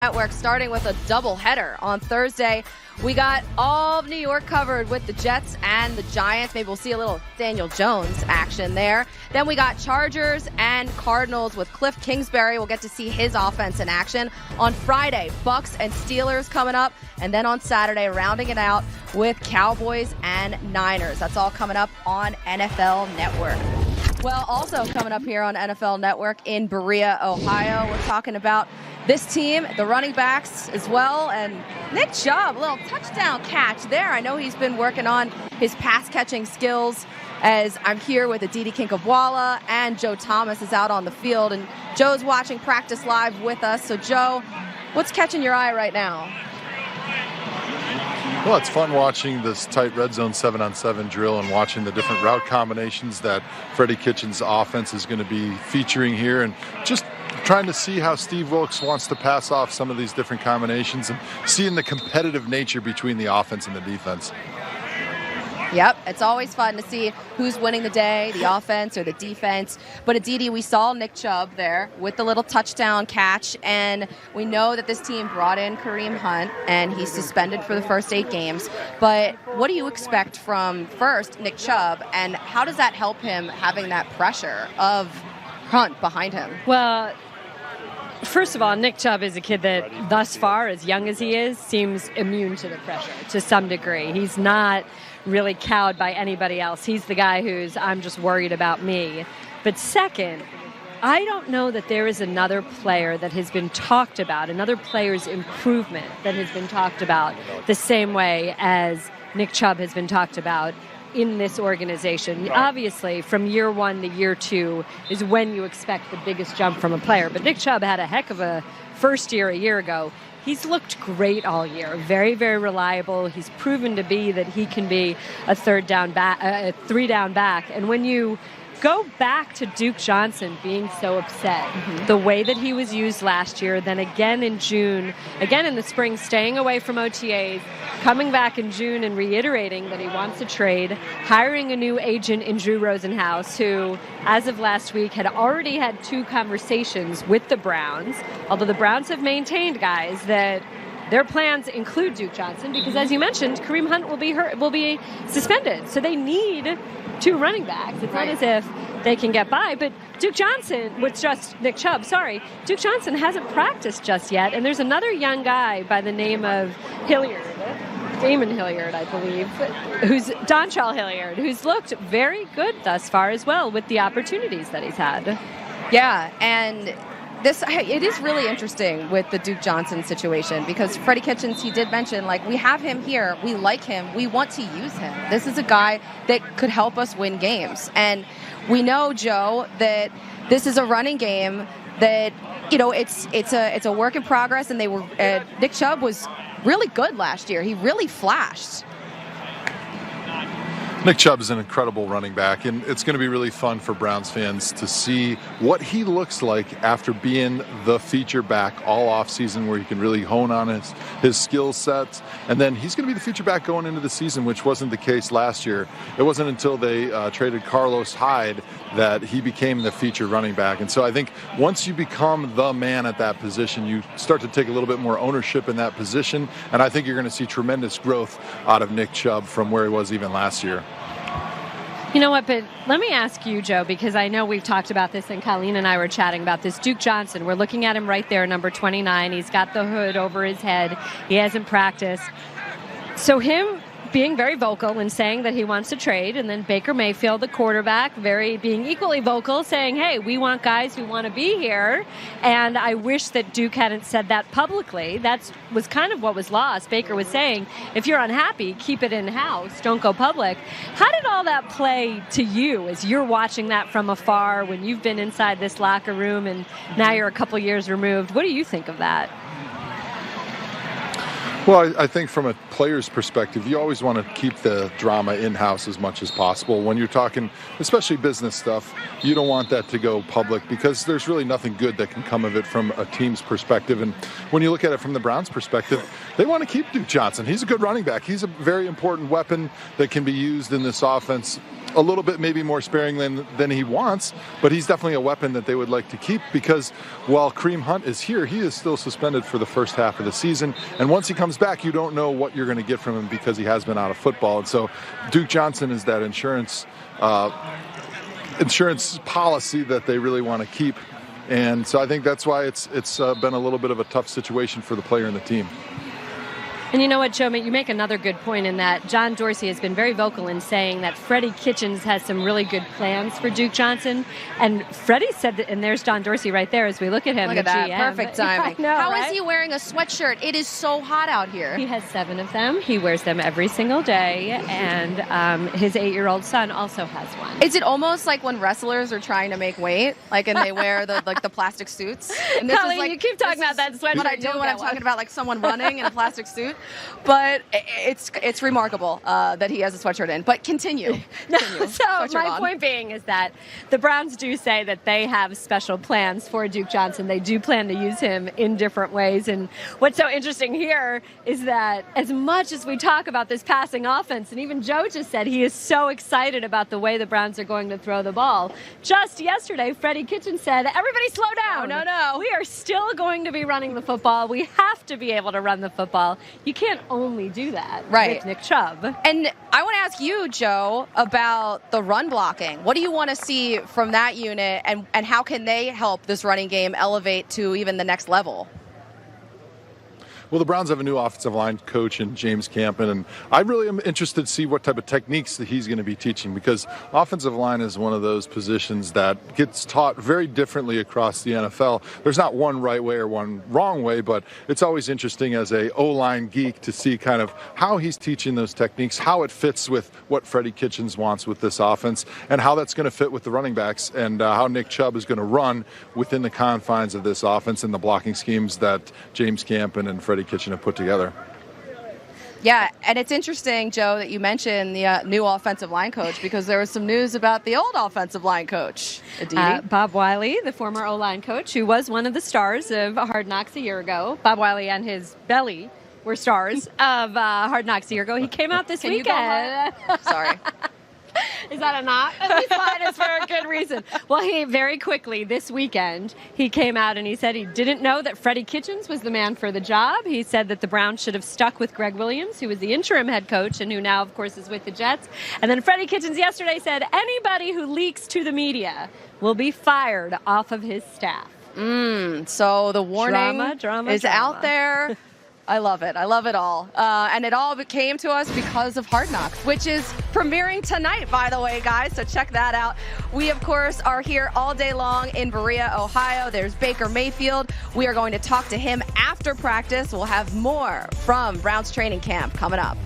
Network starting with a doubleheader on Thursday. We got all of New York covered with the Jets and the Giants. Maybe we'll see a little Daniel Jones action there. Then we got Chargers and Cardinals with Cliff Kingsbury. We'll get to see his offense in action. On Friday, Bucks and Steelers coming up. And then on Saturday, rounding it out with Cowboys and Niners. That's all coming up on NFL Network. Well, also coming up here on NFL Network in Berea, Ohio, we're talking about this team, the running backs as well, and Nick Chubb, a little touchdown catch there. I know he's been working on his pass-catching skills as I'm here with Aditi Kinkhabwala, and Joe Thomas is out on the field, and Joe's watching practice live with us. So, Joe, what's catching your eye right now? Well, it's fun watching this tight red zone 7-on-7 drill and watching the different route combinations that Freddie Kitchens' offense is going to be featuring here, and just trying to see how Steve Wilks wants to pass off some of these different combinations and seeing the competitive nature between the offense and the defense. Yep, it's always fun to see who's winning the day, the offense or the defense. But Aditi, we saw Nick Chubb there with the little touchdown catch, and we know that this team brought in Kareem Hunt, and he's suspended for the first 8 games. But what do you expect from, first, Nick Chubb, and how does that help him having that pressure of Hunt behind him? Well, first of all, Nick Chubb is a kid that, thus far, as young as he is, seems immune to the pressure to some degree. He's not really cowed by anybody else. He's the guy who's, I'm just worried about me. But second, I don't know that there is another player that has been talked about, another player's improvement that has been talked about the same way as Nick Chubb has been talked about in this organization. Obviously, from year 1 to year 2 is when you expect the biggest jump from a player. But Nick Chubb had a heck of a first year a year ago. He's looked great all year. Very, very reliable. He's proven to be that he can be a 3-down back. And when you go back to Duke Johnson being so upset, the way that he was used last year, then again in June, again in the spring, staying away from OTAs, coming back in June and reiterating that he wants to trade, hiring a new agent in Drew Rosenhaus, who, as of last week, had already had 2 conversations with the Browns, although the Browns have maintained, guys, that their plans include Duke Johnson because, as you mentioned, Kareem Hunt will be suspended. So they need 2 running backs. It's not as if they can get by. But Duke Johnson, with just Nick Chubb, Duke Johnson hasn't practiced just yet. And there's another young guy by the name of Hilliard, Damon Hilliard, I believe, Dontrell Hilliard, who's looked very good thus far as well with the opportunities that he's had. Yeah, and it is really interesting with the Duke Johnson situation because Freddie Kitchens, he did mention, we have him here, we like him, we want to use him. This is a guy that could help us win games. And we know, Joe, that this is a running game that, it's a work in progress, and Nick Chubb was really good last year. He really flashed. Nick Chubb is an incredible running back, and it's going to be really fun for Browns fans to see what he looks like after being the feature back all offseason, where he can really hone on his skill sets. And then he's going to be the feature back going into the season, which wasn't the case last year. It wasn't until they traded Carlos Hyde that he became the feature running back. And so I think once you become the man at that position, you start to take a little bit more ownership in that position. And I think you're going to see tremendous growth out of Nick Chubb from where he was even last year. You know what, but let me ask you, Joe, because I know we've talked about this, and Colleen and I were chatting about this. Duke Johnson, we're looking at him right there, number 29. He's got the hood over his head. He hasn't practiced. So him being very vocal and saying that he wants to trade, and then Baker Mayfield, the quarterback, being equally vocal, saying, hey, we want guys who want to be here. And I wish that Duke hadn't said that publicly. That was kind of what was lost. Baker was saying, if you're unhappy, keep it in-house, don't go public. How did all that play to you as you're watching that from afar when you've been inside this locker room and now you're a couple years removed? What do you think of that? Well, I think from a player's perspective, you always want to keep the drama in-house as much as possible. When you're talking, especially business stuff, you don't want that to go public because there's really nothing good that can come of it from a team's perspective. And when you look at it from the Browns' perspective, they want to keep Duke Johnson. He's a good running back. He's a very important weapon that can be used in this offense a little bit maybe more sparing than he wants, but he's definitely a weapon that they would like to keep, because while Kareem Hunt is here, he is still suspended for the first half of the season. And once he comes back, you don't know what you're going to get from him because he has been out of football. And so Duke Johnson is that insurance policy that they really want to keep. And so I think that's why it's been a little bit of a tough situation for the player and the team. And you know what, Joe, you make another good point in that John Dorsey has been very vocal in saying that Freddie Kitchens has some really good plans for Duke Johnson. And Freddie said that, and there's John Dorsey right there as we look at him. Look at that. GM. Perfect timing. I know, How right? is he wearing a sweatshirt? It is so hot out here. He has 7 of them. He wears them every single day. And his 8-year-old son also has one. Is it almost like when wrestlers are trying to make weight, and they wear the plastic suits? And this Colleen, is like, you keep talking about that sweatshirt. What I do when I'm talking about like someone running in a plastic suit. But it's remarkable that he has a sweatshirt in. But continue. So my point being is that the Browns do say that they have special plans for Duke Johnson. They do plan to use him in different ways. And what's so interesting here is that as much as we talk about this passing offense, and even Joe just said he is so excited about the way the Browns are going to throw the ball. Just yesterday, Freddie Kitchens said, everybody slow down. No. We are still going to be running the football. We have to be able to run the football. You can't only do that with Nick Chubb. And I want to ask you, Joe, about the run blocking. What do you want to see from that unit, and how can they help this running game elevate to even the next level? Well, the Browns have a new offensive line coach in James Campen, and I really am interested to see what type of techniques that he's going to be teaching, because offensive line is one of those positions that gets taught very differently across the NFL. There's not one right way or one wrong way, but it's always interesting as a O-line geek to see kind of how he's teaching those techniques, how it fits with what Freddie Kitchens wants with this offense, and how that's going to fit with the running backs, and how Nick Chubb is going to run within the confines of this offense and the blocking schemes that James Campen and Freddie Kitchen have put together. Yeah, and it's interesting, Joe, that you mentioned the new offensive line coach, because there was some news about the old offensive line coach, Bob Wiley, the former O-line coach, who was one of the stars of Hard Knocks a year ago. Bob Wiley and his belly were stars of Hard Knocks a year ago. He came out this weekend. Sorry. Is that a not? At least mine is for a good reason. Well, he very quickly this weekend, he came out and he said he didn't know that Freddie Kitchens was the man for the job. He said that the Browns should have stuck with Greg Williams, who was the interim head coach and who now, of course, is with the Jets. And then Freddie Kitchens yesterday said anybody who leaks to the media will be fired off of his staff. So the warning drama is out there. I love it. I love it all. And it all came to us because of Hard Knocks, which is premiering tonight, by the way, guys. So check that out. We, of course, are here all day long in Berea, Ohio. There's Baker Mayfield. We are going to talk to him after practice. We'll have more from Browns training camp coming up.